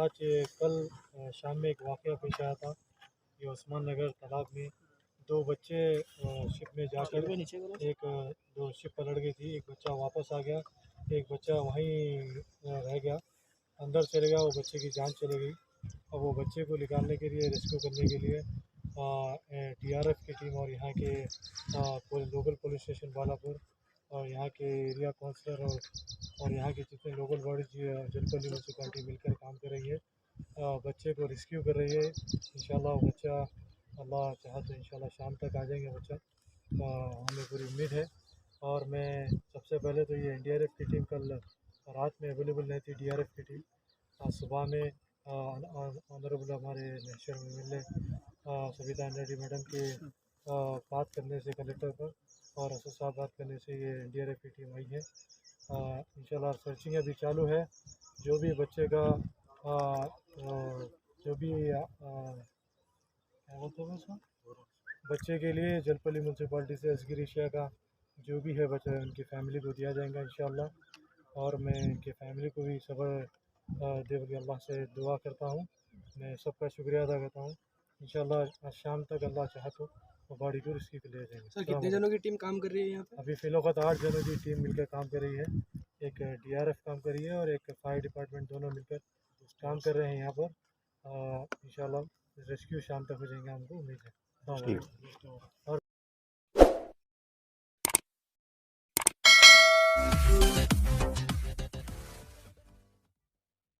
आज कल शाम में एक वाक़या पेश आया था। ये उस्मान नगर तालाब में दो बच्चे शिप में जाकर दो शिप पलट गई थी। एक बच्चा वापस आ गया, एक बच्चा वहीं रह गया, अंदर चले गया, वो बच्चे की जान चली गई। अब वो बच्चे को निकालने के लिए, रेस्क्यू करने के लिए डीआरएफ की टीम और यहाँ के लोकल पुलिस स्टेशन बालापुर और यहाँ के एरिया काउंसलर और यहाँ के जितने लोकल बॉडीज जनपद म्यूनसिपालिटी मिलकर काम कर रही है। बच्चे को रेस्क्यू कर रही है। इंशाल्लाह वो बच्चा, अल्लाह चाहा तो इंशाल्लाह शाम तक आ जाएंगे बच्चा, हमें पूरी उम्मीद है। और मैं सबसे पहले तो ये एनडीआरएफ की टीम कल रात में अवेलेबल नहीं थी। डीआरएफ की टीम आज सुबह में ऑनरेबल हमारे national MLA Savita Reddy madam के बात करने से कलेक्टर पर और असद साहब बात करने से ये एनडीआरएफ की टीम आई है। इंशाल्लाह सर्चिंग अभी चालू है। जो भी बच्चे का जो भी क्या बोलते हैं उसको, बच्चे के लिए जलपली म्यूनसिपालिटी से असगिरी शेख का जो भी है बच्चा उनकी फ़ैमिली को दिया जाएगा इंशाल्लाह। और मैं इनके फ़ैमिली को भी सब्र दे के अल्लाह से दुआ करता हूँ। मैं सबका शुक्रिया अदा करता हूँ। इंशाल्लाह आज शाम तक अल्लाह चाहे तो वो बॉडी को रिस्क्यू कर ले जाएंगे। सर कितने जनों की टीम काम कर रही है यहाँ पे? अभी फ़िलौकत 8 जनों की टीम मिलकर काम कर रही है। एक डीआरएफ काम कर रही है और एक फायर डिपार्टमेंट, दोनों मिलकर काम कर रहे हैं यहाँ पर। इंशाल्लाह रेस्क्यू शाम तक हो जाएंगे, हमको उम्मीद है। और